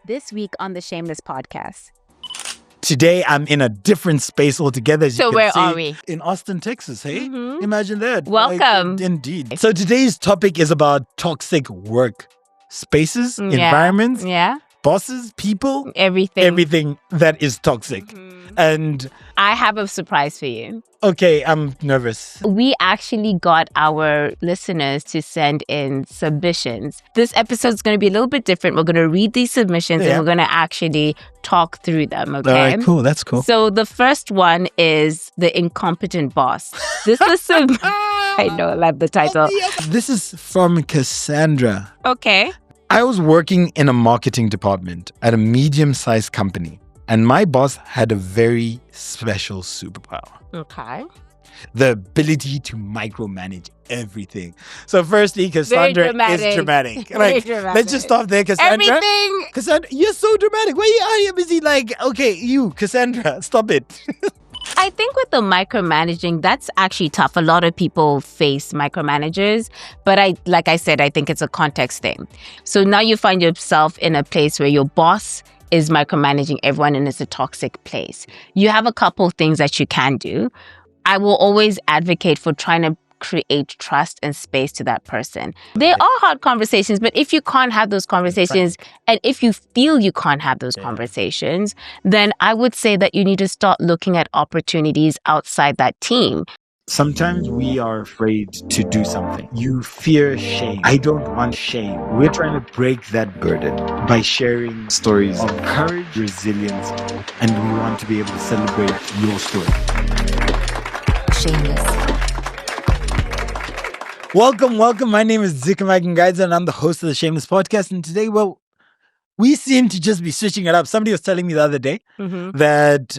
This week on the Shameless Podcast. Today, I'm in a different space altogether. So where are we? In Austin, Texas, hey? Imagine that. Welcome. Indeed. So today's topic is about toxic work spaces, environments, bosses, people. Everything that is toxic. And I have a surprise for you. Okay, I'm nervous. We actually got our listeners to send in submissions. This episode is going to be a little bit different. We're going to read these submissions and we're going to actually talk through them, okay? All right, cool. That's cool. So the first one is The Incompetent Boss. This is I know, I love the title. This is from Cassandra. Okay. I was working in a marketing department at a medium-sized company, and my boss had a very special superpower. Okay. The ability to micromanage everything. So firstly, Cassandra is dramatic. Let's just stop there, Cassandra. Everything. Cassandra, you're so dramatic. Why are you busy Cassandra, stop it. I think with the micromanaging, that's actually tough. A lot of people face micromanagers, but like I said, I think it's a context thing. So now you find yourself in a place where your boss is micromanaging everyone and it's a toxic place. You have a couple things that you can do. I will always advocate for trying to create trust and space to that person. There are hard conversations, but if you can't have those conversations and if you feel you can't have those conversations, then I would say that you need to start looking at opportunities outside that team. Sometimes we are afraid to do something. You fear shame. I don't want shame. We're trying to break that burden by sharing stories of courage, resilience, and we want to be able to celebrate your story. Shameless. Welcome. My name is Incompetent, and I'm the host of the Shameless Podcast. And today, we seem to just be switching it up. Somebody was telling me the other day that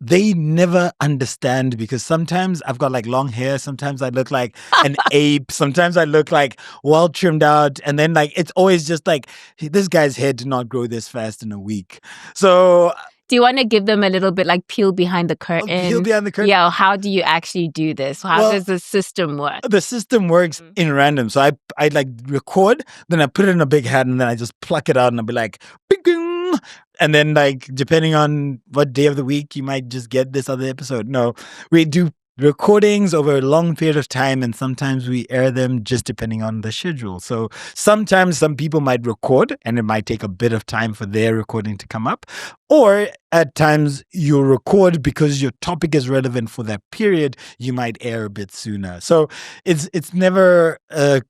they never understand because sometimes I've got like long hair. Sometimes I look like an ape. Sometimes I look like well trimmed out. And then it's always just like, this guy's hair did not grow this fast in a week. So do you want to give them a little bit peel behind the curtain? Peel behind the curtain? Yeah, how do you actually do this? How does the system work? The system works in random. So I record, then I put it in a big hat and then I just pluck it out and I'll be like, bing. And then depending on what day of the week, you might just get this other episode. No, we do recordings over a long period of time and sometimes we air them just depending on the schedule. So sometimes some people might record and it might take a bit of time for their recording to come up. Or at times you record because your topic is relevant for that period, you might air a bit sooner. So it's never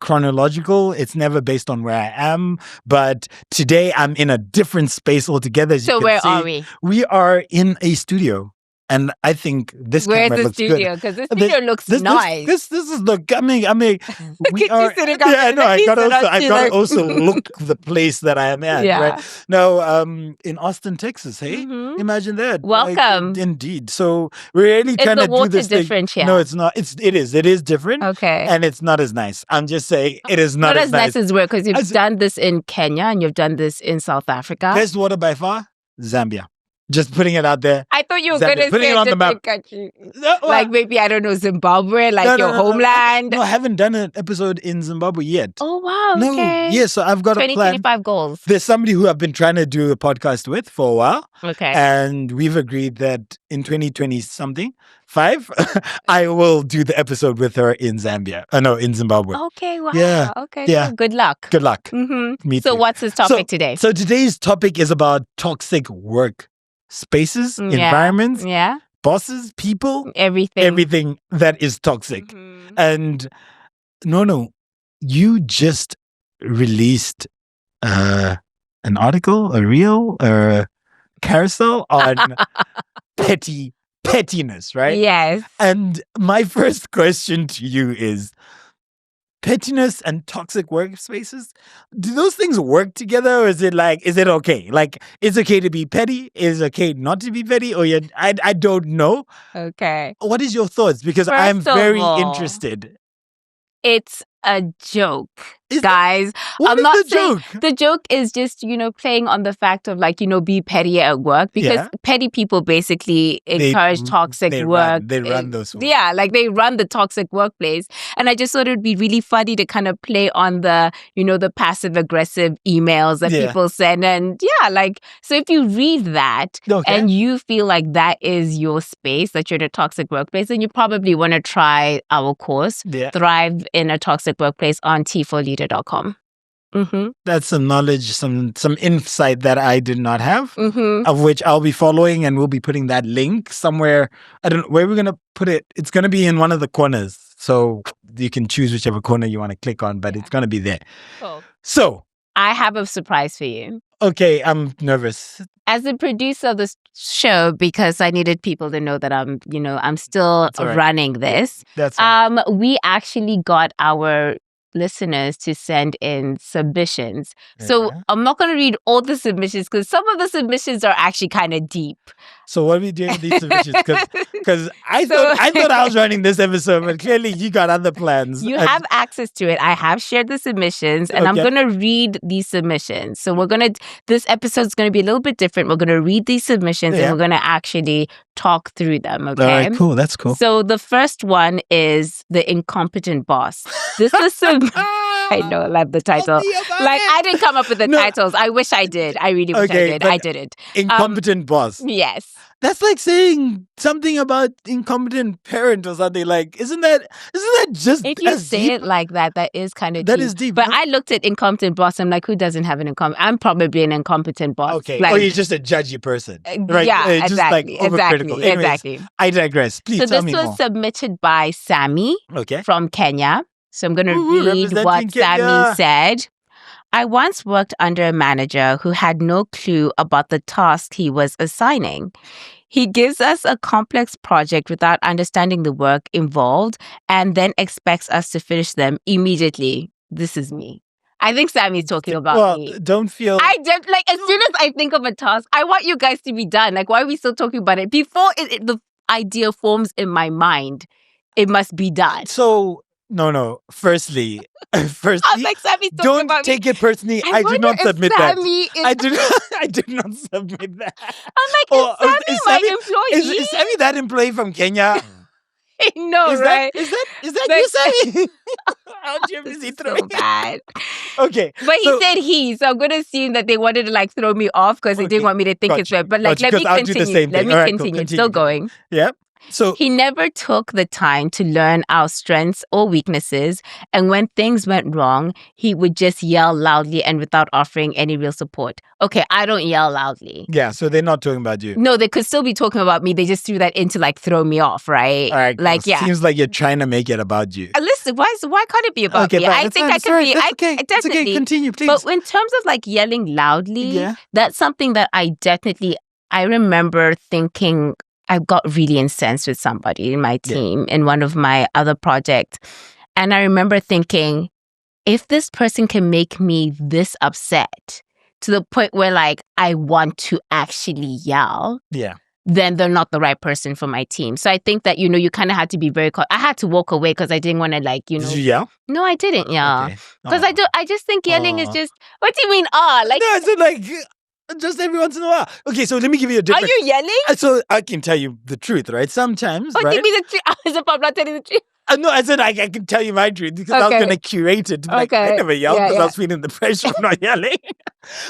chronological. It's never based on where I am. But today I'm in a different space altogether. So where are we? We are in a studio. And I think this camera looks good. Where's the studio? Because the studio looks nice. This is look. I mean, we are. I gotta also look the place that I am at. Yeah. Right? No, in Austin, Texas. Hey, imagine that. Welcome. Indeed. So we're really trying to do this different thing. Here? No, it's not. It is different. Okay. And it's not as nice. I'm just saying it is not as nice as where because you've done this in Kenya and you've done this in South Africa. Best water by far, Zambia. Just putting it out there. I thought you were going to say a different country. No, maybe, I don't know, Zimbabwe, your homeland. No, I haven't done an episode in Zimbabwe yet. Oh, wow. Okay. No, yeah, so I've got a plan. 2025 goals. There's somebody who I've been trying to do a podcast with for a while. Okay. And we've agreed that in 2020-something, 5, I will do the episode with her in Zambia. In Zimbabwe. Okay, wow. Yeah. Okay, yeah. Cool. Good luck. Good luck. Mm-hmm. So what's the topic today? So today's topic is about toxic work spaces, environments, bosses, people, everything that is toxic. And no, you just released an article, a reel, a carousel on pettiness, right? Yes. And my first question to you is, pettiness and toxic workspaces, do those things work together, or is it okay? It's okay to be petty, is okay not to be petty, or I don't know. Okay. What is your thoughts? Because I'm very interested. It's a joke guys. What I'm is not the saying joke? the joke is just, playing on the fact of like, be petty at work, because petty people basically encourage toxic work. They run those ones. Yeah, like they run the toxic workplace. And I just thought it would be really funny to kind of play on the, the passive aggressive emails that people send. And yeah, like, so if you read that and you feel like that is your space, that you're in a toxic workplace, then you probably want to try our course, Thrive in a Toxic Workplace, on t4leader.com. Mm-hmm. That's some knowledge, some insight that I did not have, of which I'll be following, and we'll be putting that link somewhere. I don't know where we're going to put it. It's going to be in one of the corners. So you can choose whichever corner you want to click on, but it's going to be there. Cool. So I have a surprise for you. Okay, I'm nervous. As the producer of this show, because I needed people to know that I'm still running this. That's right. We actually got our listeners to send in submissions. So I'm not going to read all the submissions because some of the submissions are actually kind of deep. So what are we doing with these submissions? Because I thought I was running this episode, but clearly you got other plans. You have access to it. I have shared the submissions, and I'm going to read these submissions. So this episode is going to be a little bit different. We're going to read these submissions and we're going to actually talk through them. Okay. All right, cool. That's cool. So the first one is the incompetent boss. This is I know, I love the title. Like, I didn't come up with the titles. I wish I did. I really wish I did. I didn't. Incompetent boss. Yes. That's like saying something about incompetent parent or something. Like, isn't that just if you say deep? It like that, that is kind of deep. That is deep. But I looked at incompetent boss. I'm like, who doesn't have an incompetent? I'm probably an incompetent boss. Okay. Like, or you're just a judgy person, right? Yeah, exactly. Just like overcritical. Exactly. I digress. Please tell me more. So this was submitted by Sammy from Kenya. So I'm going to read what Sammy said. I once worked under a manager who had no clue about the task he was assigning. He gives us a complex project without understanding the work involved and then expects us to finish them immediately. This is me. I think Sammy's talking about me. Don't feel... I don't, like, as soon as I think of a task, I want you guys to be done. Like, why are we still talking about it? Before the idea forms in my mind, it must be done. So... No. Firstly, I was like, Sammy's talking don't about take me. it personally. I did not submit that. I did not submit that. I'm like, is Sammy my employee? Is Sammy that employee from Kenya? No, right? Is that you, Sammy? How'd you busy throw so bad. Okay. But he said so I'm going to assume that they wanted to like throw me off because they didn't want me to think it's right. But like, let me continue. Let me continue. Still going. Yeah. So he never took the time to learn our strengths or weaknesses. And when things went wrong, he would just yell loudly and without offering any real support. Okay, I don't yell loudly. Yeah, so they're not talking about you. No, they could still be talking about me. They just threw that in to like throw me off, right? All right. Like, yeah. Seems like you're trying to make it about you. Listen, why can't it be about me? I think I can be. Okay. Definitely. Okay, continue, please. But in terms of like yelling loudly, that's something that I remember thinking. I got really incensed with somebody in my team in one of my other projects. And I remember thinking, if this person can make me this upset to the point where like I want to actually yell, then they're not the right person for my team. So I think that, you kind of have to be very I had to walk away because I didn't want to like, Did you yell? No, I didn't yell. Because I just think yelling is just, what do you mean, Like, no, it's like... Just every once in a while. Okay, so let me give you a different... Are you yelling? So I can tell you the truth, right? Sometimes, right? Give me the truth. As if I'm not telling the truth. No, I said I can tell you my truth because I was going to curate it. Like, I never yelled because I was feeling the pressure of not yelling.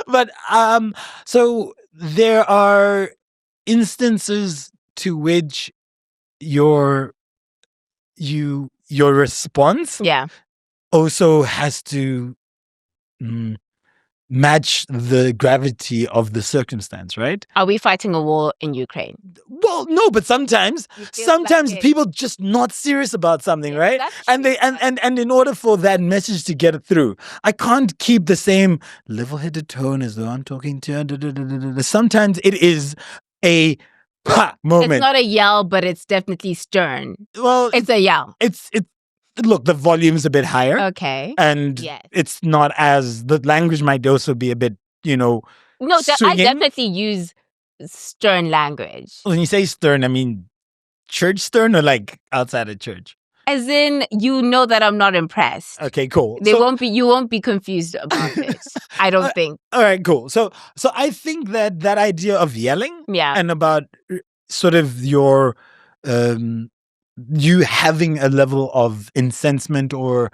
But so there are instances to which your response also has to match the gravity of the circumstance, right? Are we fighting a war in Ukraine? Well, no, but sometimes people just not serious about something, right? And they and in order for that message to get through, I can't keep the same level-headed tone as though I'm talking to. Sometimes it is a moment. It's not a yell, but it's definitely stern. Well, it's a yell. Look, the volume's a bit higher. Okay. And it's not as... The language might also be a bit, No, I definitely use stern language. When you say stern, I mean church stern or like outside of church? As in, you know that I'm not impressed. Okay, cool. You won't be confused about it. I don't think. All right, cool. So I think that idea of yelling, and about sort of your you having a level of incensement, or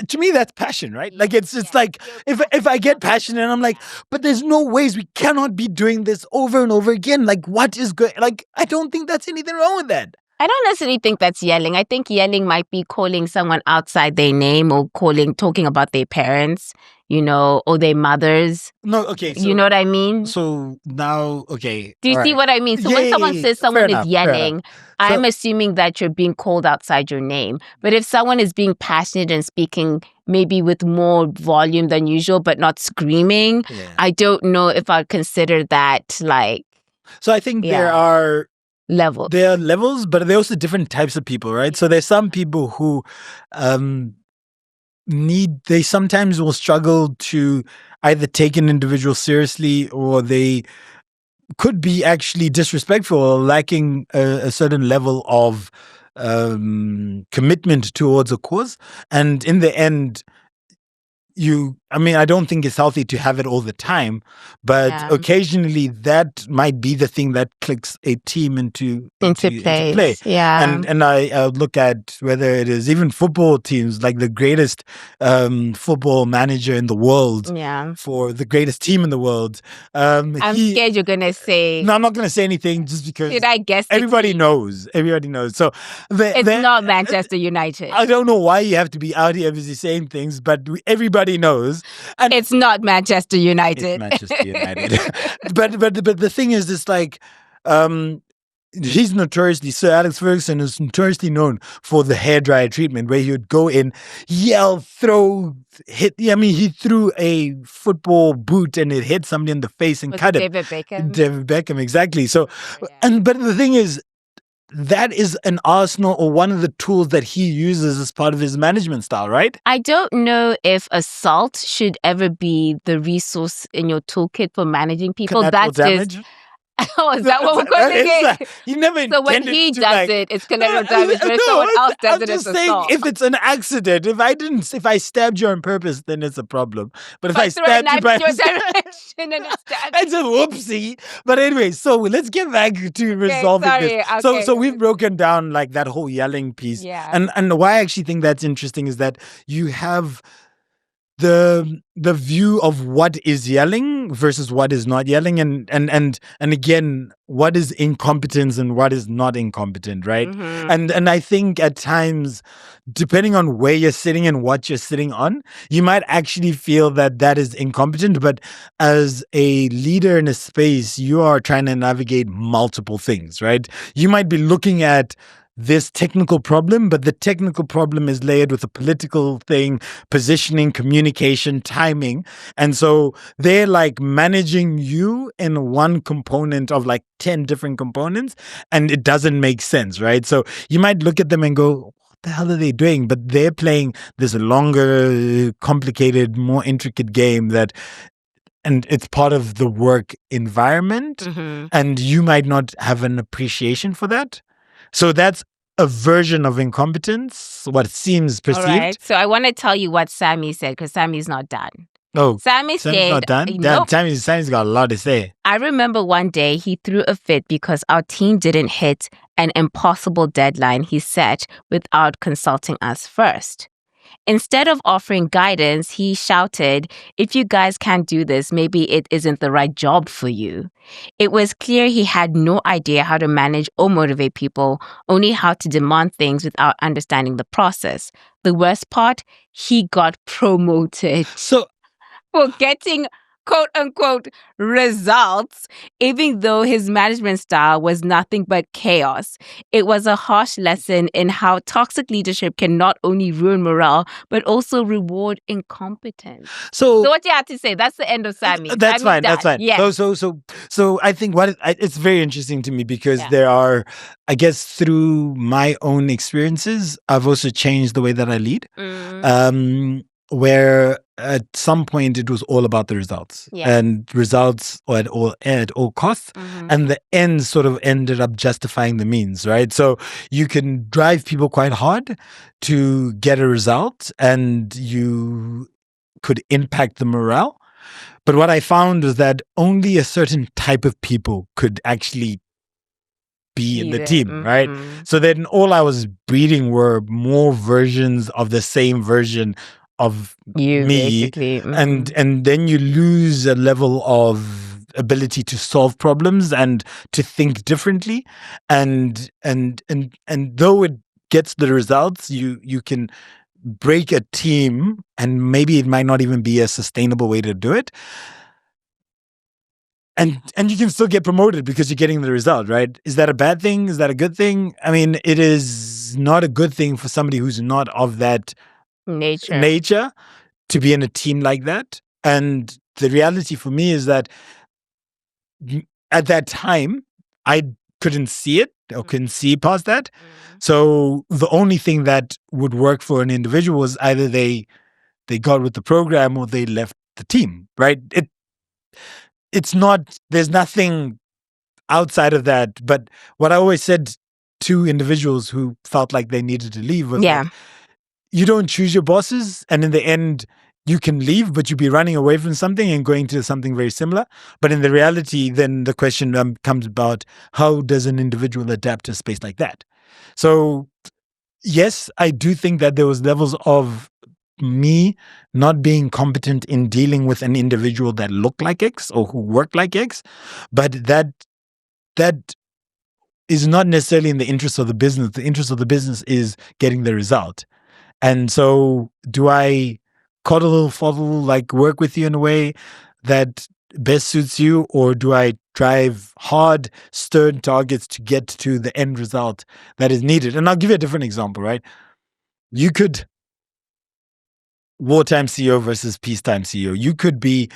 to me that's passion, right? Like it's like if I get passionate and I'm like, but there's no ways, we cannot be doing this over and over again. Like what is good? Like I don't think that's anything wrong with that. I don't necessarily think that's yelling. I think yelling might be calling someone outside their name, or talking about their parents, or their mothers. No, okay. So, you know what I mean? So now, okay. Do you see what I mean? So when someone says someone is yelling, I'm assuming that you're being called outside your name. But if someone is being passionate and speaking maybe with more volume than usual, but not screaming, I don't know if I'd consider that like... So I think there are... levels. There are levels, but there are also different types of people, right? So there's some people who they sometimes will struggle to either take an individual seriously, or they could be actually disrespectful or lacking a certain level of commitment towards a cause. And in the end, I don't think it's healthy to have it all the time, but occasionally that might be the thing that clicks a team into play. Yeah. And I look at whether it is even football teams, like the greatest football manager in the world for the greatest team in the world. I'm scared you're going to say... No, I'm not going to say anything just because... Did I guess everybody knows. Everybody knows. So it's not Manchester United. I don't know why you have to be out here busy saying things, but everybody knows. And it's not Manchester United. It's Manchester United. but the thing is, it's like he's notoriously, Sir Alex Ferguson is notoriously known for the hairdryer treatment, where he would go in, yell, throw, hit. I mean, he threw a football boot and it hit somebody in the face and cut him. David Beckham. David Beckham, exactly. So, but the thing is, that is an arsenal, or one of the tools that he uses as part of his management style, right? I don't know if assault should ever be the resource in your toolkit for managing people. Collateral damage? Oh, is that what we're going to get? You never So when he does it, it's collateral damage. But if someone else does it, it's assault. If it's an accident, if I stabbed you on purpose, then it's a problem. But if I stabbed you by mistake, it's a whoopsie. But anyway, so let's get back to resolving this. Okay. So we've broken down like that whole yelling piece. Yeah. And why I actually think that's interesting is that you have the view of what is yelling versus what is not yelling, and again, what is incompetence and what is not incompetent, right? Mm-hmm. And I think at times, depending on where you're sitting and what you're sitting on, you might actually feel that is incompetent. But as a leader in a space, you are trying to navigate multiple things, right? You might be looking at this technical problem, but the technical problem is layered with a political thing, positioning, communication, timing. And so they're like managing you in one component of like 10 different components, and it doesn't make sense, right? So you might look at them and go, what the hell are they doing? But they're playing this longer, complicated, more intricate game and it's part of the work environment. Mm-hmm. And you might not have an appreciation for that. So that's a version of incompetence, what seems perceived. All right. So I want to tell you what Sammy said, because Sammy's not done. Oh, Sammy's said, not done? Nope. Sammy's got a lot to say. I remember one day he threw a fit because our team didn't hit an impossible deadline he set without consulting us first. Instead of offering guidance, he shouted, "If you guys can't do this, maybe it isn't the right job for you." It was clear he had no idea how to manage or motivate people, only how to demand things without understanding the process. The worst part, he got promoted. So, for getting quote unquote results, even though his management style was nothing but chaos. It was a harsh lesson in how toxic leadership can not only ruin morale, but also reward incompetence. So what you have to say, that's the end of Sammy. That's fine. That's fine. Yeah. So I think it's very interesting to me because there are, I guess, through my own experiences, I've also changed the way that I lead. where at some point it was all about the results and results at all costs. And the end sort of ended up justifying the means, right? So you can drive people quite hard to get a result and you could impact the morale. But what I found was that only a certain type of people could actually be in the team, right? So then all I was breeding were more versions of the same version of you, me, basically. And then you lose a level of ability to solve problems and to think differently, and though it gets the results, you can break a team, and maybe it might not even be a sustainable way to do it. And you can still get promoted because you're getting the result, right? Is that a bad thing? Is that a good thing? I mean, it is not a good thing for somebody who's not of that nature to be in a team like that. And the reality for me is that at that time, I couldn't see it or couldn't see past that. So the only thing that would work for an individual was either they got with the program or they left the team, right? It's not, there's nothing outside of that. But what I always said to individuals who felt like they needed to leave was that you don't choose your bosses, and in the end, you can leave, but you'll be running away from something and going to something very similar. But in the reality, then the question comes about, how does an individual adapt to a space like that? So yes, I do think that there was levels of me not being competent in dealing with an individual that looked like X or who worked like X, but that is not necessarily in the interest of the business. The interest of the business is getting the result. And so do I coddle, fondle, like work with you in a way that best suits you, or do I drive hard, stern targets to get to the end result that is needed? And I'll give you a different example, right? You could wartime CEO versus peacetime CEO. You could be,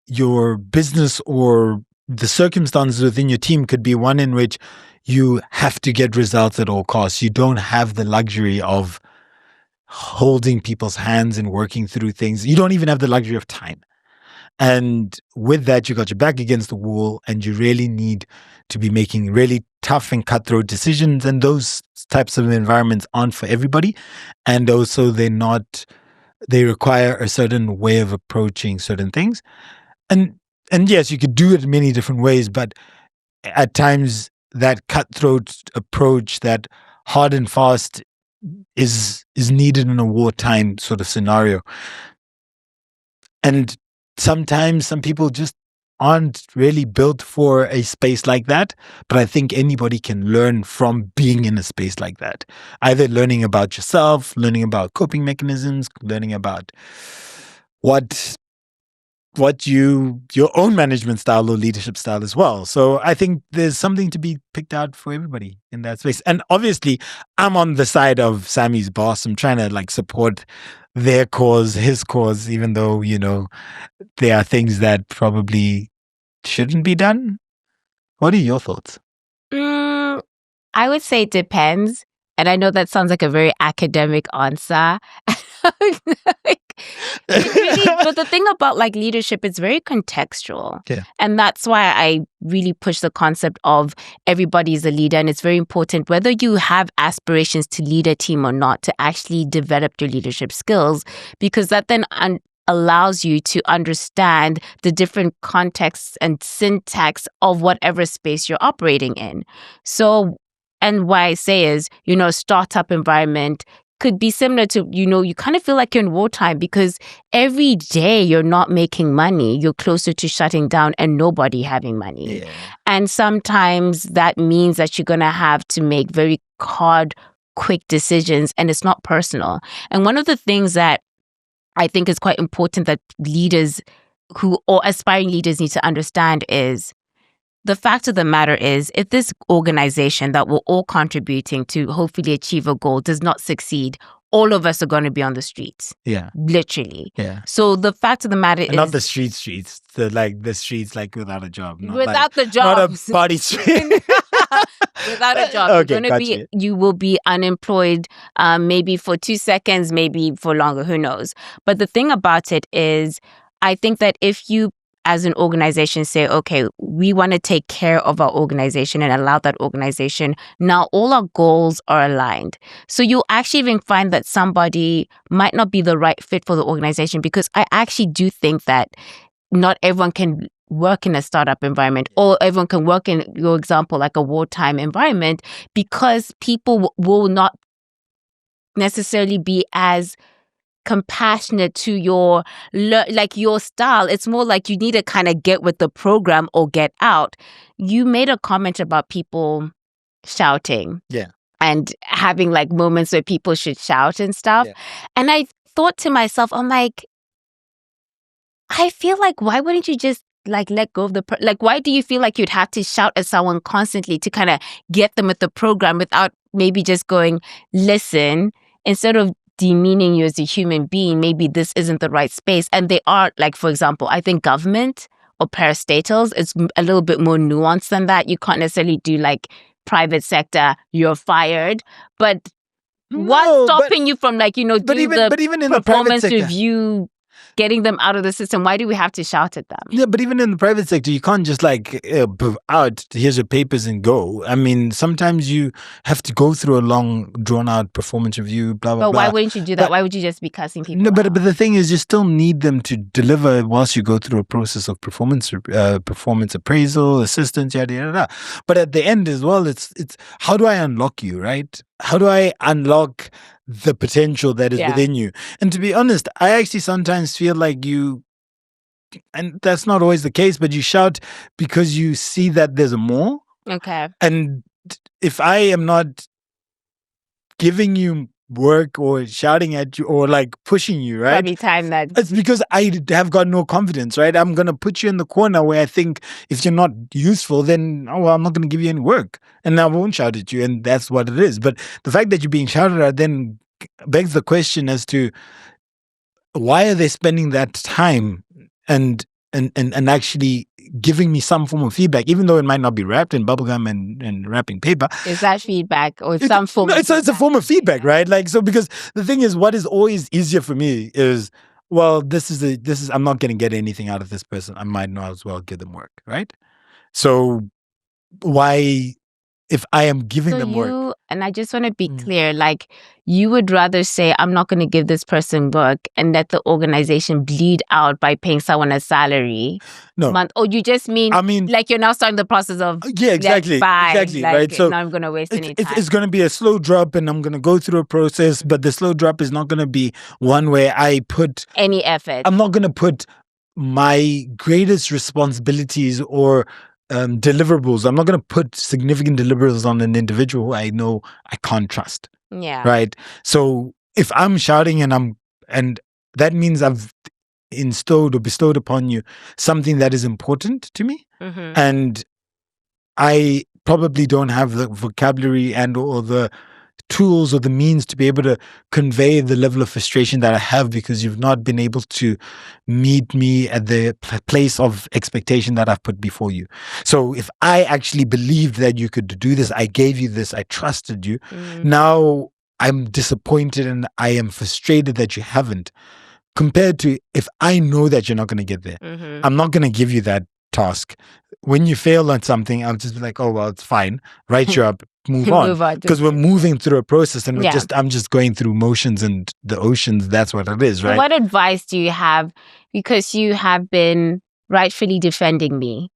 your business or the circumstances within your team could be one in which you have to get results at all costs. You don't have the luxury of holding people's hands and working through things. You don't even have the luxury of time. And with that, you got your back against the wall and you really need to be making really tough and cutthroat decisions. And those types of environments aren't for everybody. And also they require a certain way of approaching certain things. And yes, you could do it in many different ways, but at times that cutthroat approach, that hard and fast, is needed in a wartime sort of scenario. And sometimes some people just aren't really built for a space like that. But I think anybody can learn from being in a space like that. Either learning about yourself, learning about coping mechanisms, learning about your own management style or leadership style as well. So I think there's something to be picked out for everybody in that space. And obviously, I'm on the side of Sammy's boss. I'm trying to like support their cause, his cause, even though, there are things that probably shouldn't be done. What are your thoughts? I would say it depends. And I know that sounds like a very academic answer. But the thing about like leadership, it's very contextual. Yeah. And that's why I really push the concept of everybody is a leader. And it's very important, whether you have aspirations to lead a team or not, to actually develop your leadership skills, because that then allows you to understand the different contexts and syntax of whatever space you're operating in. So, and what I say is, a startup environment could be similar to, you kind of feel like you're in wartime because every day you're not making money. You're closer to shutting down and nobody having money. Yeah. And sometimes that means that you're going to have to make very hard, quick decisions, and it's not personal. And one of the things that I think is quite important that leaders or aspiring leaders need to understand is, the fact of the matter is, if this organization that we're all contributing to hopefully achieve a goal does not succeed, all of us are going to be on the streets. Yeah. Literally. Yeah. So the fact of the matter is... Not the streets, the streets like without a job. Without the job. Not a body street. without a job. Okay, You will be unemployed, maybe for 2 seconds, maybe for longer, who knows. But the thing about it is, I think that if you as an organization say, okay, we want to take care of our organization and allow that organization, now all our goals are aligned. So you'll actually even find that somebody might not be the right fit for the organization, because I actually do think that not everyone can work in a startup environment, or everyone can work in, your example, like a wartime environment, because people will not necessarily be as compassionate to your style. It's more like you need to kind of get with the program or get out. You made a comment about people shouting. Yeah. And having like moments where people should shout and stuff. Yeah. And I thought to myself, I'm like, I feel like, why wouldn't you just like let go of why do you feel like you'd have to shout at someone constantly to kind of get them with the program without maybe just going, listen, instead of demeaning you as a human being, maybe this isn't the right space. And they are, like, for example, I think government or parastatals is a little bit more nuanced than that. You can't necessarily do like private sector, you're fired. But what's stopping you from doing the performance review, getting them out of the system? Why do we have to shout at them? Yeah, but even in the private sector, you can't just here's your papers and go. I mean, sometimes you have to go through a long, drawn-out performance review, blah, blah, blah. But why wouldn't you do that? Why would you just be cussing people out? But the thing is, you still need them to deliver whilst you go through a process of performance appraisal, assistance, yada, yada, yada. But at the end as well, it's how do I unlock you, right? How do I unlock the potential that is within you? And to be honest, I actually sometimes feel like you, and that's not always the case, but you shout because you see that there's more. Okay. And if I am not giving you work or shouting at you or like pushing you, right? Every time that it's because I have got no confidence, right? I'm going to put you in the corner where I think if you're not useful, then, I'm not going to give you any work. And I won't shout at you. And that's what it is. But the fact that you're being shouted at then begs the question as to why are they spending that time and actually giving me some form of feedback, even though it might not be wrapped in bubblegum and wrapping paper. Is that feedback or some form of feedback? It's a form of feedback, right? Like, so because the thing is, what is always easier for me is, well, I'm not going to get anything out of this person. I might not as well give them work, right? So why, if I am giving them work? And I just want to be clear, like, you would rather say, I'm not going to give this person work and let the organization bleed out by paying someone a salary. No. Or you just mean, like, you're now starting the process of, exactly, like, right? So now I'm going to waste any time. It's going to be a slow drop and I'm going to go through a process, but the slow drop is not going to be one where I put any effort. I'm not going to put my greatest responsibilities or deliverables. I'm not going to put significant deliverables on an individual who I know I can't trust. Yeah. Right. So if I'm shouting and that means I've bestowed upon you something that is important to me, and I probably don't have the vocabulary and or the tools or the means to be able to convey the level of frustration that I have because you've not been able to meet me at the place of expectation that I've put before you. So if I actually believed that you could do this, I gave you this, I trusted you. Now I'm disappointed and I am frustrated that you haven't. Compared to if I know that you're not going to get there, I'm not going to give you that task. When you fail on something, I'll just be like, oh, well, it's fine. Write you up, move on. Because we're moving through a process and I'm just going through motions and the oceans. That's what it is, right? So what advice do you have? Because you have been rightfully defending me.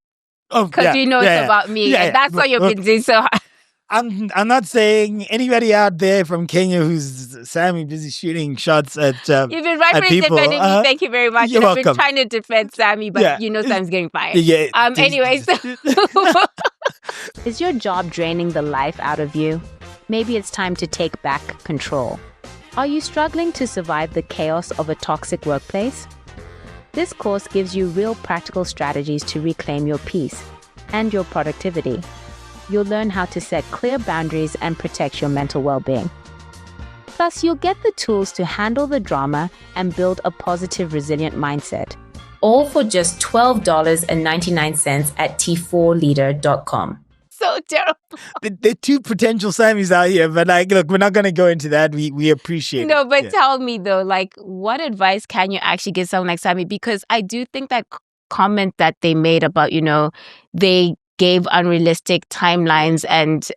Because you know it's about me. And that's what you've been doing so hard. I'm not saying anybody out there from Kenya who's Sammy busy shooting shots at you've been rightfully defending me. Thank you very much. You're I've welcome. been trying to defend Sammy, but Sam's getting fired. Anyways, is your job draining the life out of you? Maybe it's time to take back control. Are you struggling to survive the chaos of a toxic workplace? This course gives you real practical strategies to reclaim your peace and your productivity. You'll learn how to set clear boundaries and protect your mental well-being. Plus, you'll get the tools to handle the drama and build a positive, resilient mindset. All for just $12.99 at t4leader.com. so terrible. There are two potential Sammys out here, but like, look, we're not going to go into that. We appreciate No, it. but tell me though, like, what advice can you actually give someone like Sammy? Because I do think that comment that they made about, they gave unrealistic timelines and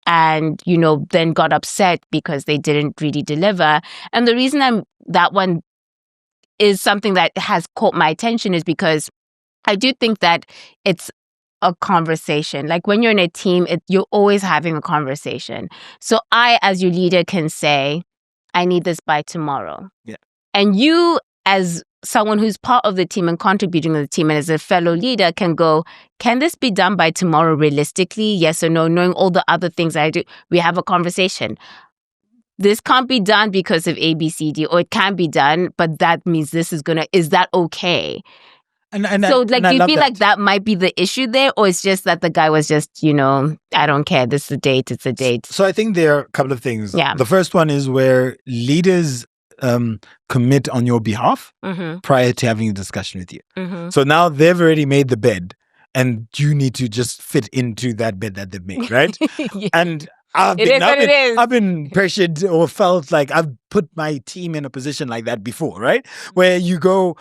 then got upset because they didn't really deliver. And the reason that one is something that has caught my attention is because I do think that it's a conversation. Like when you're in a team, you're always having a conversation. So I, as your leader, can say, I need this by tomorrow. Yeah. And you, as someone who's part of the team and contributing to the team and as a fellow leader, can go, can this be done by tomorrow realistically? Yes or no? Knowing all the other things I do, we have a conversation. This can't be done because of A, B, C, D, or it can be done, but that means is that okay? So, do you feel like that might be the issue there, or it's just that the guy was just, I don't care. This is a date. It's a date. So I think there are a couple of things. Yeah. The first one is where leaders commit on your behalf prior to having a discussion with you. Mm-hmm. So now they've already made the bed, and you need to just fit into that bed that they've made, right? Yeah. And I've been pressured or felt like I've put my team in a position like that before, right? Where you go,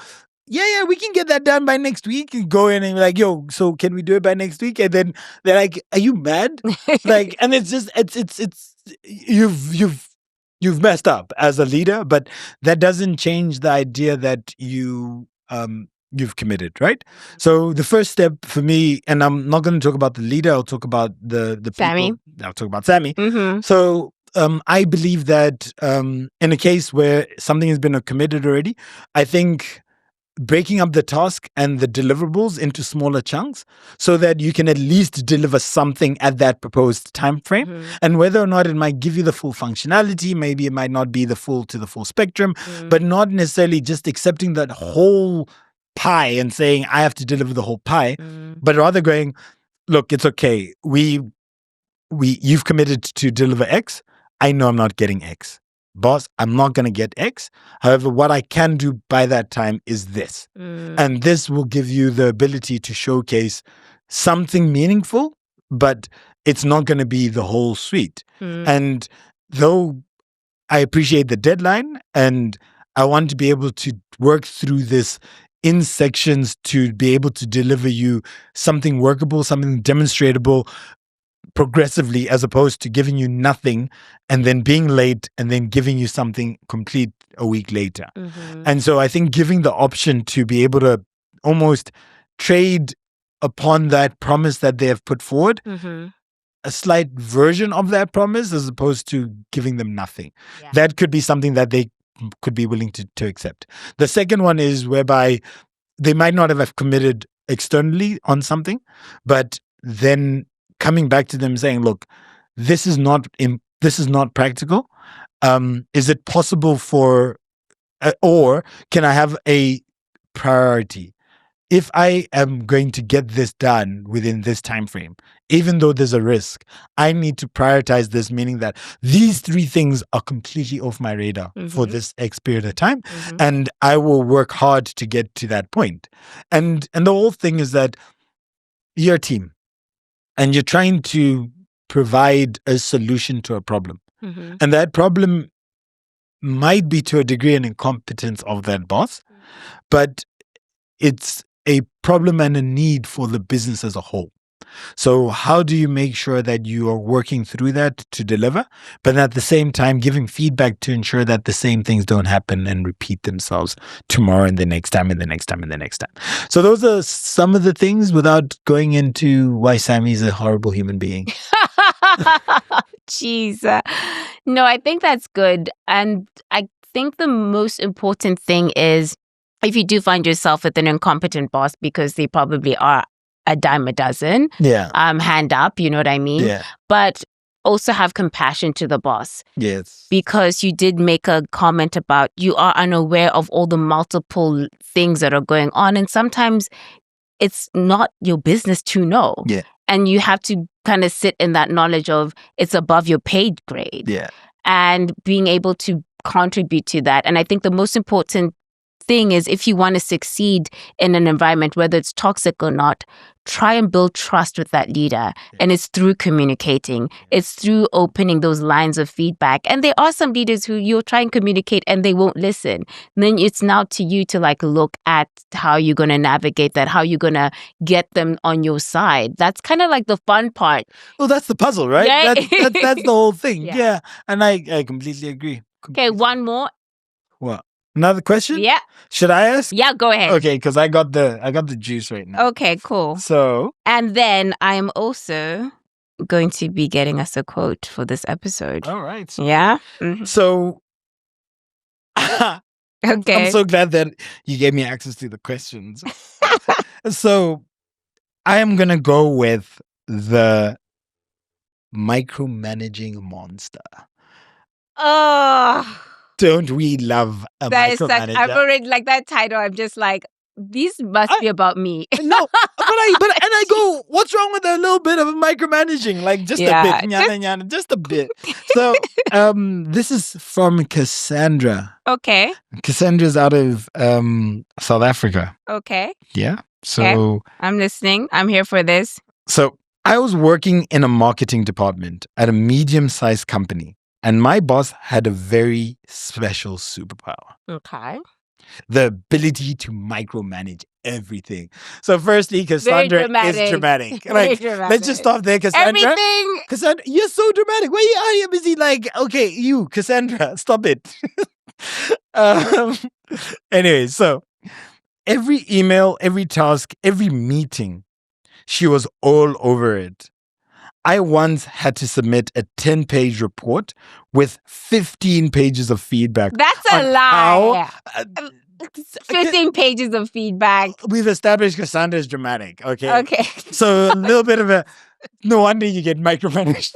yeah, we can get that done by next week. And go in and be like, yo, so can we do it by next week? And then they're like, are you mad? Like, and it's just, it's you've messed up as a leader, but that doesn't change the idea that you've committed, right? So the first step for me, and I'm not going to talk about the leader, I'll talk about the Sammy. people. I'll talk about Sammy. Mm-hmm. So I believe that in a case where something has been committed already, I think breaking up the task and the deliverables into smaller chunks so that you can at least deliver something at that proposed time frame. Mm-hmm. And whether or not it might give you the full functionality, maybe it might not be the full spectrum, but not necessarily just accepting that whole pie and saying I have to deliver the whole pie, but rather going, look, it's okay. You've committed to deliver X. I know I'm not getting X. Boss, I'm not going to get X. However, what I can do by that time is this. And this will give you the ability to showcase something meaningful, but it's not going to be the whole suite. And though I appreciate the deadline and I want to be able to work through this in sections to be able to deliver you something workable, something demonstrable, progressively, as opposed to giving you nothing and then being late and then giving you something complete a week later. And so I think giving the option to be able to almost trade upon that promise that they have put forward, a slight version of that promise as opposed to giving them nothing. Yeah. That could be something that they could be willing to accept. The second one is whereby they might not have committed externally on something, but then coming back to them saying, look, this is not practical. Is it possible or can I have a priority? If I am going to get this done within this time frame, even though there's a risk, I need to prioritize this, meaning that these three things are completely off my radar for this X period of time, and I will work hard to get to that point. And the whole thing is that you're a team, and you're trying to provide a solution to a problem. And that problem might be to a degree an incompetence of that boss, but it's a problem and a need for the business as a whole. So how do you make sure that you are working through that to deliver, but at the same time giving feedback to ensure that the same things don't happen and repeat themselves tomorrow and the next time and the next time and the next time. So those are some of the things without going into why Sammy's a horrible human being. Jeez. No, I think that's good. And I think the most important thing is if you do find yourself with an incompetent boss, because they probably are a dime a dozen, hand up, you know what I mean? Yeah. But also have compassion to the boss. Yes. Because you did make a comment about you are unaware of all the multiple things that are going on. And sometimes it's not your business to know. Yeah. And you have to kind of sit in that knowledge of it's above your paid grade. Yeah. And being able to contribute to that. And I think the most important thing is, if you want to succeed in an environment, whether it's toxic or not, try and build trust with that leader. And it's through communicating. It's through opening those lines of feedback. And there are some leaders who you'll try and communicate and they won't listen. And then it's now to you to like look at how you're going to navigate that, how you're going to get them on your side. That's kind of like the fun part. Well, that's the puzzle, right? Yeah. That's the whole thing. Yeah. Yeah. And I completely agree. Okay, one more. What? Another question? Yeah. Should I ask? Yeah, go ahead. Okay, because I got the juice right now. Okay, cool. So, and then I'm also going to be getting us a quote for this episode. All right. Yeah. Mm-hmm. So, okay. I'm so glad that you gave me access to the questions. So, I am gonna go with the micromanaging monster. Oh. Don't we love a that is micromanager? such, I've already like that title. I'm just like, these must be about me. No, but I go, what's wrong with a little bit of micromanaging? Like just a bit, just a bit. So this is from Cassandra. Okay. Cassandra's out of South Africa. Okay. Yeah. So okay. I'm listening. I'm here for this. So I was working in a marketing department at a medium-sized company. And my boss had a very special superpower. Okay. The ability to micromanage everything. So firstly, Cassandra is dramatic. Like, dramatic. Let's just stop there, Cassandra. Everything. Cassandra, you're so dramatic. Why are you busy? Like, okay, you, Cassandra, stop it. Anyway, so every email, every task, every meeting, she was all over it. I once had to submit a 10-page report with 15 pages of feedback. That's a lie. 15 pages of feedback. We've established Cassandra is dramatic, okay? Okay. So a little bit of a... No wonder you get micromanaged.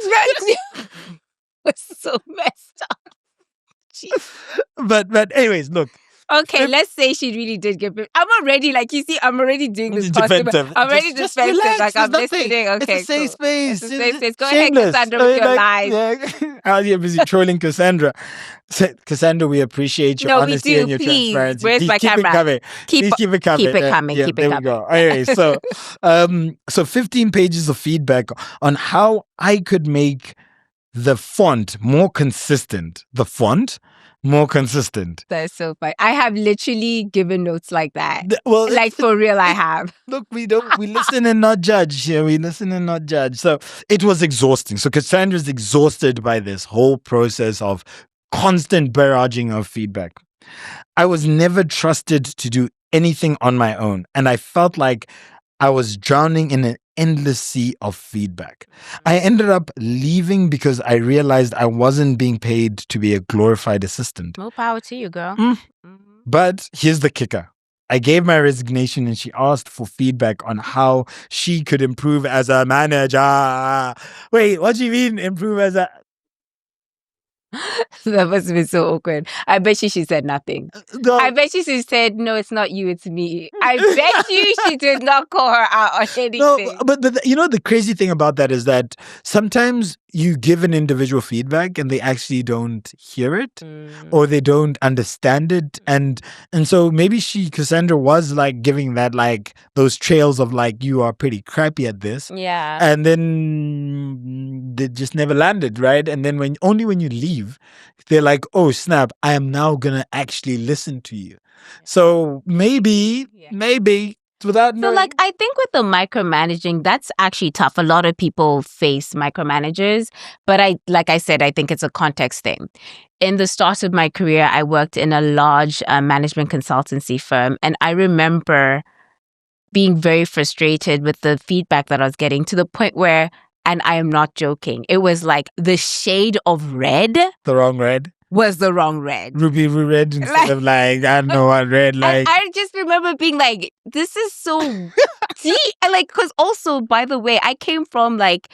It's so messed up. Jeez. But anyways, look. Okay, let's say she really did give it. I'm already, like, you see, I'm already doing this defensive. I'm already defensive. Relax, like, I'm listening. Okay, it's a safe space. It's a safe space. Go ahead, Cassandra, with your lies. Yeah. Out here busy trolling Cassandra. Cassandra, we appreciate your honesty and your transparency. Where's my camera? Please keep it coming. Keep it coming. Yeah, keep it coming. There we go. Anyway, so 15 pages of feedback on how I could make the font more consistent. That is so funny. I have literally given notes like that. Well, like for real, I have. Look, we listen and not judge here. We listen and not judge. So it was exhausting. So Cassandra's exhausted by this whole process of constant barraging of feedback. I was never trusted to do anything on my own. And I felt like I was drowning in an endless sea of feedback. I ended up leaving because I realized I wasn't being paid to be a glorified assistant. More power to you, girl. Mm-hmm. But here's the kicker. I gave my resignation and she asked for feedback on how she could improve as a manager. Wait, what do you mean improve as a... That must have been so awkward. I bet she said nothing. No. I bet she said, no, it's not you, it's me. I bet you she did not call her out on anything. No, but the crazy thing about that is that sometimes you give an individual feedback and they actually don't hear it or they don't understand it. And so maybe Cassandra was like giving that like those trails of like, you are pretty crappy at this. Yeah. And then they just never landed, right? And then when you leave, they're like, oh snap, I am now going to actually listen to you. So maybe without knowing. So, like, I think with the micromanaging, that's actually tough. A lot of people face micromanagers, but like I said, I think it's a context thing. In the start of my career, I worked in a large management consultancy firm, and I remember being very frustrated with the feedback that I was getting to the point where, and I am not joking, it was like the shade of red. The wrong red. Was the wrong red. Ruby red instead of like, I don't know what red, like. I just remember being like, this is so deep. And like, because also, by the way, I came from like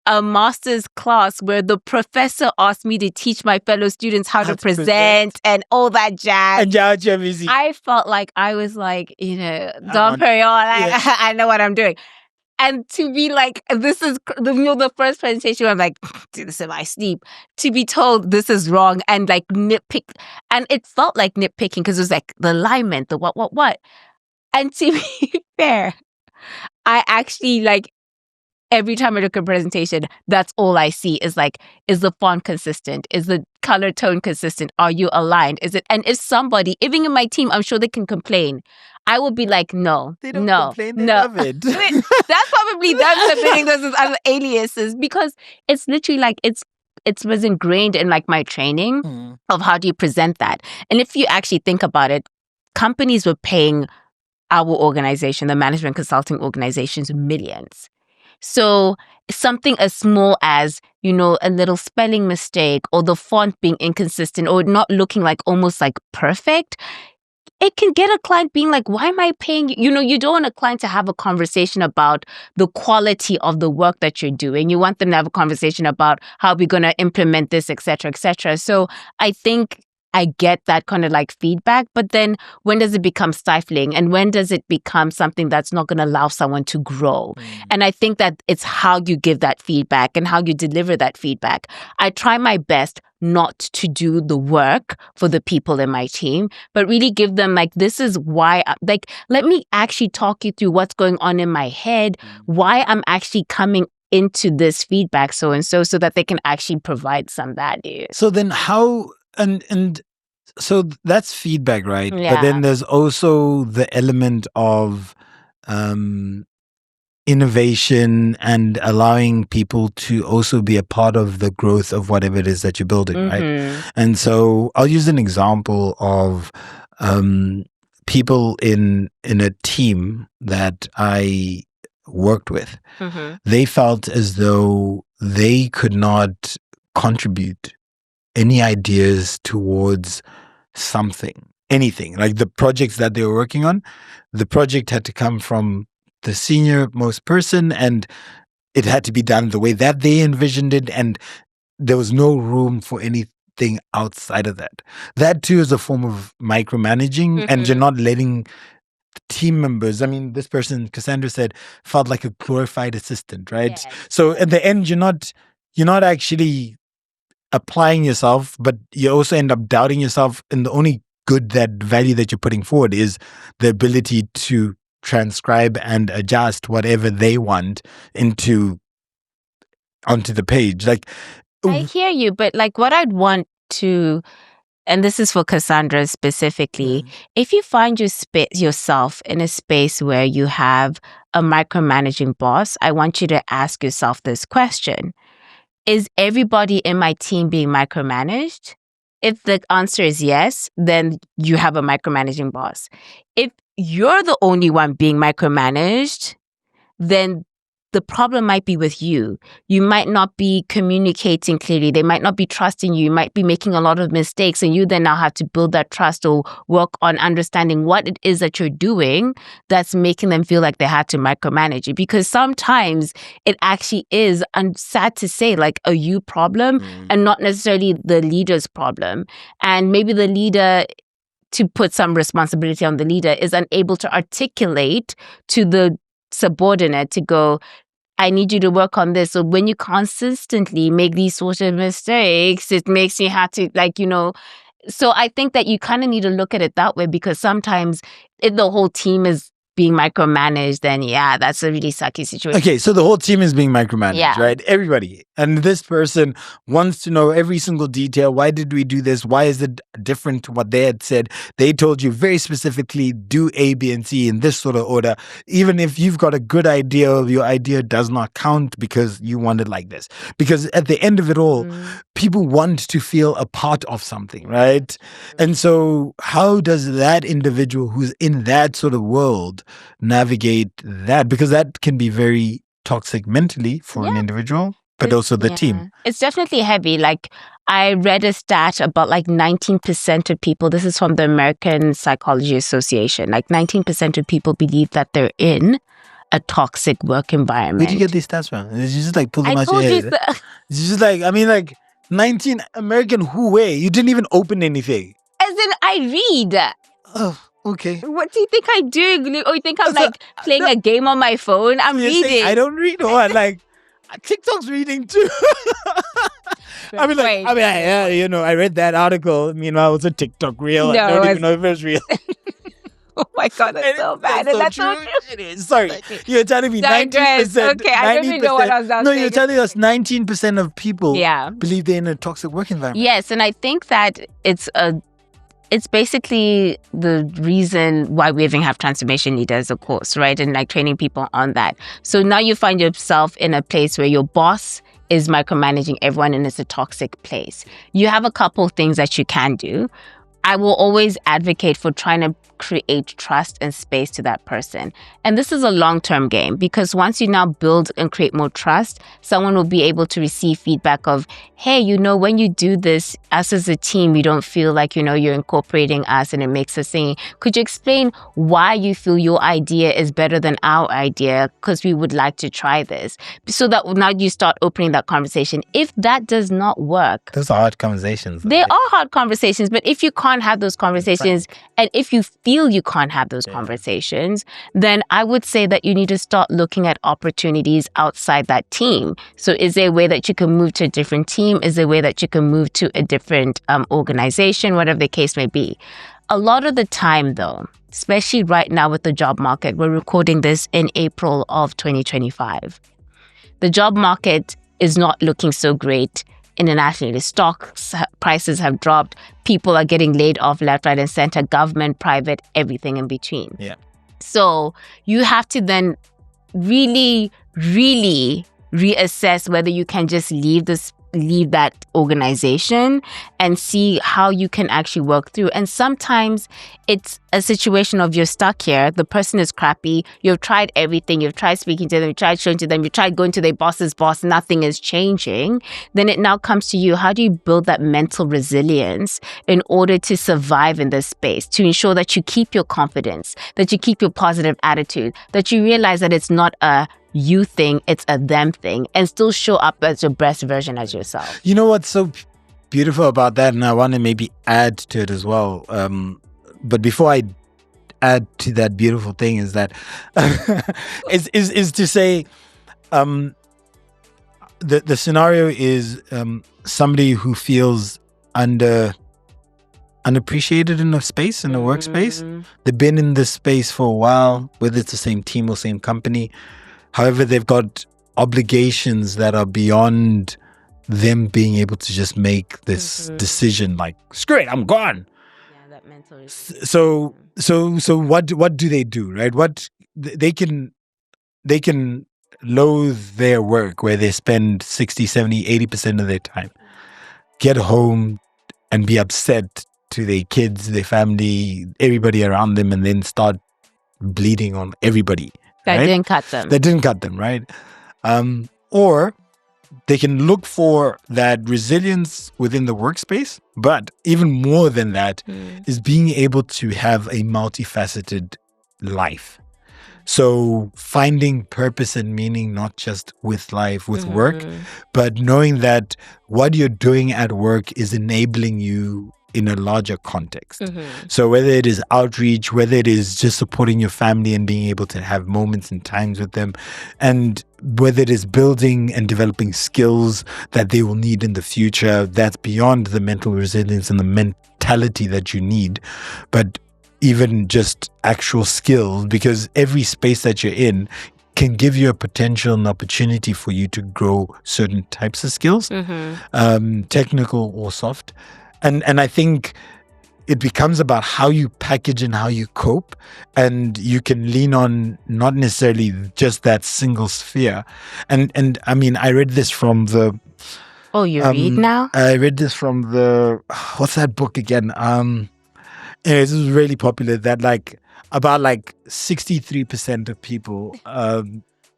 a master's class where the professor asked me to teach my fellow students how to present and all that jazz. And I felt like I was like, Don Perignon, I know what I'm doing. And to be like, this is the first presentation where I'm like, do this in my sleep. To be told this is wrong and like nitpick. And it felt like nitpicking because it was like the alignment, the what. And to be fair, I actually like, every time I look at a presentation, that's all I see is like, is the font consistent? Is the color tone consistent? Are you aligned? Is it? And if somebody, even in my team, I'm sure they can complain. I would be like, no, They don't no, complain, they no. love it. That's probably them submitting those as other aliases because it's literally like it was ingrained in like my training of how do you present that. And if you actually think about it, companies were paying our organization, the management consulting organizations, millions. So something as small as, you know, a little spelling mistake or the font being inconsistent or not looking like almost like perfect, it can get a client being like, why am I paying you? You know, you don't want a client to have a conversation about the quality of the work that you're doing. You want them to have a conversation about how we're going to implement this, et cetera, et cetera. So I think I get that kind of like feedback, but then when does it become stifling and when does it become something that's not going to allow someone to grow? And I think that it's how you give that feedback and how you deliver that feedback. I try my best not to do the work for the people in my team, but really give them like, this is why, like, let me actually talk you through what's going on in my head, why I'm actually coming into this feedback so that they can actually provide some value. So then how... And so that's feedback, right? Yeah. But then there's also the element of innovation and allowing people to also be a part of the growth of whatever it is that you're building, right? And so I'll use an example of people in a team that I worked with. They felt as though they could not contribute any ideas towards something, anything, like the projects that they were working on. The project had to come from the senior most person and it had to be done the way that they envisioned it. And there was no room for anything outside of that. That too is a form of micromanaging and you're not letting team members, I mean, this person, Cassandra said, felt like a glorified assistant, right? Yes. So at the end, you're not actually applying yourself, but you also end up doubting yourself. And the only good that value that you're putting forward is the ability to transcribe and adjust whatever they want onto the page. Like, I hear you, but like what I'd want to, and this is for Cassandra specifically, if you find yourself in a space where you have a micromanaging boss, I want you to ask yourself this question. Is everybody in my team being micromanaged? If the answer is yes, then you have a micromanaging boss. If you're the only one being micromanaged, then the problem might be with you. You might not be communicating clearly. They might not be trusting you. You might be making a lot of mistakes, and you then now have to build that trust or work on understanding what it is that you're doing that's making them feel like they had to micromanage you. Because sometimes it actually is, and sad to say, like a you problem and not necessarily the leader's problem. And maybe the leader, to put some responsibility on the leader, is unable to articulate to the subordinate to go, I need you to work on this. So when you consistently make these sort of mistakes, it makes you have to, like, you know. So I think that you kind of need to look at it that way, because sometimes if the whole team is being micromanaged, then yeah, that's a really sucky situation. Okay, so the whole team is being micromanaged, right? Everybody. And this person wants to know every single detail. Why did we do this? Why is it different to what they had said? They told you very specifically, do A, B, and C in this sort of order. Even if you've got a good idea, your idea does not count because you want it like this. Because at the end of it all, people want to feel a part of something, right? And so how does that individual who's in that sort of world navigate that? Because that can be very toxic mentally for an individual, but also the team. It's definitely heavy. Like, I read a stat about like 19% of people, this is from the American Psychology Association, like 19% of people believe that they're in a toxic work environment. Where did you get these stats from? It's just like pull them out your head. It's just like, I mean, like 19 American who way? You didn't even open anything. As in, I read. Oh. okay. What do you think I'm doing? Or you think I'm playing a game on my phone? I'm reading. I don't read. Or like TikTok's reading too. I read that article. Meanwhile, it's a TikTok reel. I don't even know if it's real. Oh my God, that's so bad. And that's so true. It is. Sorry. You're telling me 19%. Okay, I don't even know what I was saying. No, you're telling us 19% of people believe they're in a toxic work environment. Yes, and I think that it's basically the reason why we even have transformation leaders, of course, right? And like training people on that. So now you find yourself in a place where your boss is micromanaging everyone and it's a toxic place. You have a couple things that you can do. I will always advocate for trying to create trust and space to that person. And this is a long-term game because once you now build and create more trust, someone will be able to receive feedback of, hey, when you do this, us as a team, we don't feel like, you're incorporating us and it makes us sing. Could you explain why you feel your idea is better than our idea? Because we would like to try this. So that now you start opening that conversation. If that does not work. Those are hard conversations. They are hard conversations, but if you can't have those conversations and if you feel you can't have those conversations, then I would say that you need to start looking at opportunities outside that team. So is there a way that you can move to a different team? Is there a way that you can move to a different organization, whatever the case may be? A lot of the time, though, especially right now with the job market, we're recording this in April of 2025. The job market is not looking so great internationally. The stock prices have dropped. People are getting laid off left, right, and center, government, private, everything in between. Yeah. So you have to then really, really reassess whether you can just leave that organization and see how you can actually work through. And sometimes it's a situation of you're stuck here. The person is crappy. You've tried everything. You've tried speaking to them. You've tried showing to them. You've tried going to their boss's boss. Nothing is changing. Then it now comes to you. How do you build that mental resilience in order to survive in this space, to ensure that you keep your confidence, that you keep your positive attitude, that you realize that it's not a you thing, it's a them thing, and still show up as your best version as yourself. You know what's so beautiful about that, and I want to maybe add to it as well. But before I add to that beautiful thing, is that is to say, the scenario is somebody who feels unappreciated in a space, in a workspace. They've been in this space for a while, whether it's the same team or same company. However, they've got obligations that are beyond them being able to just make this decision like, screw it, I'm gone. Yeah, that mental. So what do they do, right? What they can loathe their work where they spend 60, 70, 80% of their time, get home and be upset to their kids, their family, everybody around them, and then start bleeding on everybody. That right? didn't cut them. That didn't cut them, right? Or they can look for that resilience within the workspace, but even more than that is being able to have a multifaceted life. So finding purpose and meaning, not just with life, with work, but knowing that what you're doing at work is enabling you in a larger context. So whether it is outreach, whether it is just supporting your family and being able to have moments and times with them, and whether it is building and developing skills that they will need in the future, that's beyond the mental resilience and the mentality that you need, but even just actual skills, because every space that you're in can give you a potential and opportunity for you to grow certain types of skills, technical or soft. And I think it becomes about how you package and how you cope, and you can lean on not necessarily just that single sphere. And I mean, I read this from the... Oh, you read now? I read this from the... What's that book again? Anyways, this was really popular, that about 63% of people...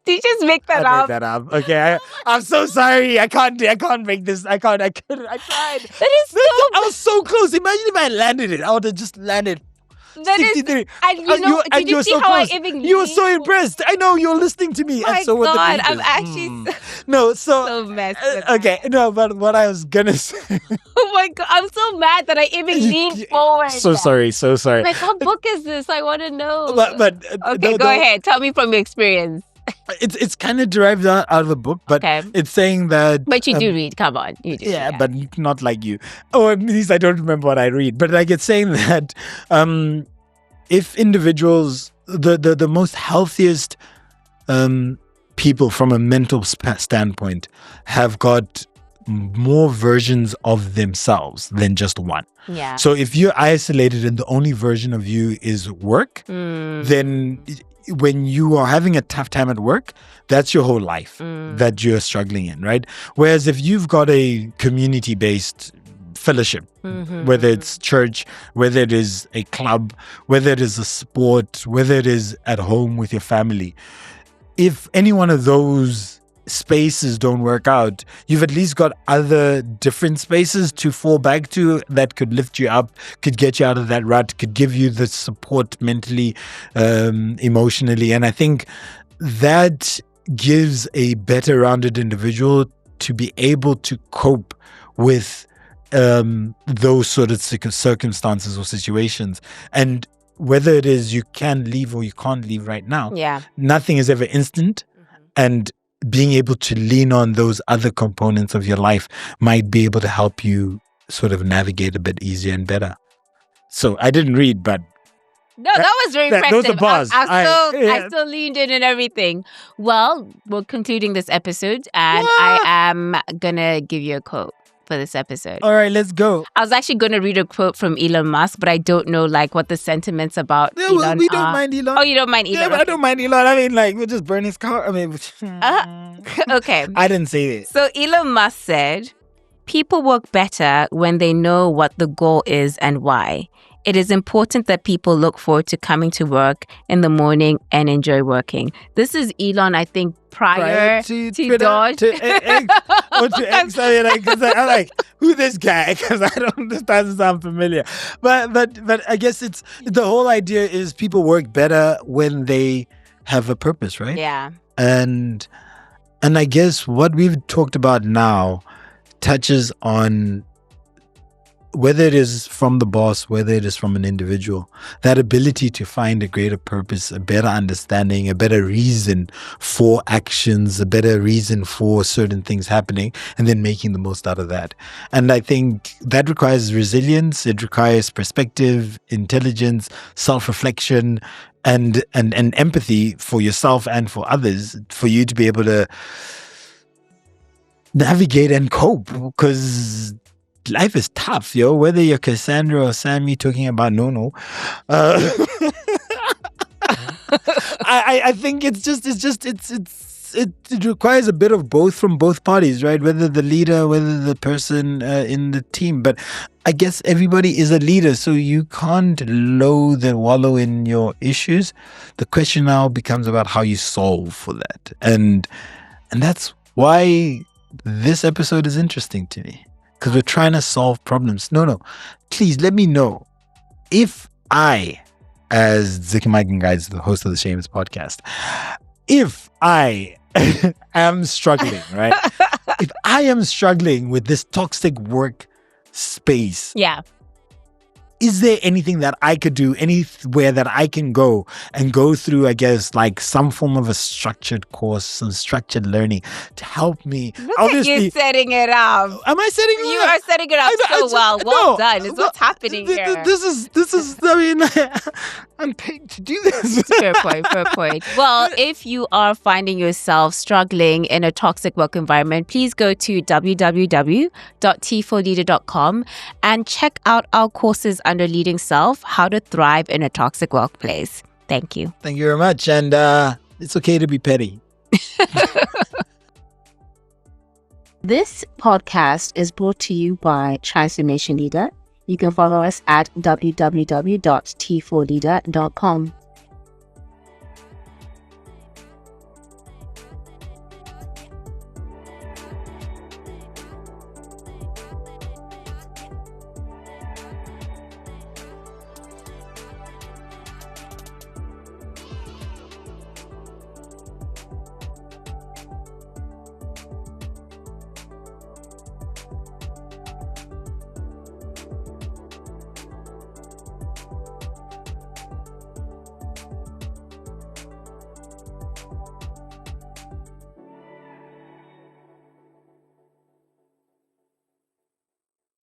Did you just make that up? I made that up. Okay, I'm so sorry. I can't make this. I couldn't. I tried. That is so... I was so close. Imagine if I landed it. I would have just landed. That is, 63. and did you see so how close. I even You were so impressed. I know you're listening to me. My and so were the God, leaders. I'm actually No, so messed with okay, no, but what I was gonna say. Oh my God, I'm so mad that I even leaned forward. So sorry. Like, what book is this? I want to know. But okay, go ahead. Tell me from your experience. It's kind of derived out of a book, but it's saying that. But you do read. Come on, you do. Yeah, but not like you. Or at least I don't remember what I read. But like it's saying that if individuals, the most healthiest people from a mental standpoint have got more versions of themselves than just one. Yeah. So if you're isolated and the only version of you is work, then when you are having a tough time at work, that's your whole life that you're struggling in, right? Whereas if you've got a community-based fellowship, whether it's church, whether it is a club, whether it is a sport, whether it is at home with your family, if any one of those spaces don't work out, you've at least got other different spaces to fall back to that could lift you up, could get you out of that rut, could give you the support mentally, emotionally. And I think that gives a better rounded individual to be able to cope with those sort of circumstances or situations. And whether it is you can leave or you can't leave right now, nothing is ever instant. And being able to lean on those other components of your life might be able to help you sort of navigate a bit easier and better. So I didn't read, but no, that was very impressive. Those are bars. I still leaned in and everything. Well, we're concluding this episode, and I am gonna give you a quote for this episode. All right, let's go. I was actually going to read a quote from Elon Musk, but I don't know what the sentiments about Elon we don't mind Elon. Oh, you don't mind Elon? Yeah, but I don't mind Elon. I mean, we'll just burn his car. I mean, okay. I didn't say this. So Elon Musk said, "People work better when they know what the goal is and why. It is important that people look forward to coming to work in the morning and enjoy working." This is Elon, I think, prior to Twitter, Dodge. to X, or to X. I mean, because I'm like, who this guy? Because this doesn't sound familiar. But I guess it's the whole idea is people work better when they have a purpose, right? Yeah. And I guess what we've talked about now touches on whether it is from the boss, whether it is from an individual, that ability to find a greater purpose, a better understanding, a better reason for actions, a better reason for certain things happening, and then making the most out of that. And I think that requires resilience, it requires perspective, intelligence, self-reflection, and empathy for yourself and for others, for you to be able to navigate and cope, because life is tough, yo. Whether you're Cassandra or Sammy talking about no. I think it requires a bit of both from both parties, right? Whether the leader, whether the person in the team. But I guess everybody is a leader, so you can't loathe and wallow in your issues. The question now becomes about how you solve for that, and that's why this episode is interesting to me. Because we're trying to solve problems. No. Please let me know if I, as Ziki Mike and Guys, the host of the Shameless Podcast, if I am struggling, right? If I am struggling with this toxic work space. Yeah. Is there anything that I could do, anywhere that I can go and go through, I guess, some form of a structured course, some structured learning to help me? Look at you setting it up. Am I setting it up? You are setting it up so well. Well done. It's what's happening here. This is, I mean, I'm paid to do this. Fair point. Well, if you are finding yourself struggling in a toxic work environment, please go to www.t4leader.com and check out our courses under Leading Self, How to Thrive in a Toxic Workplace. Thank you. Thank you very much. And it's okay to be petty. This podcast is brought to you by Transformation Leader. You can follow us at www.t4leader.com.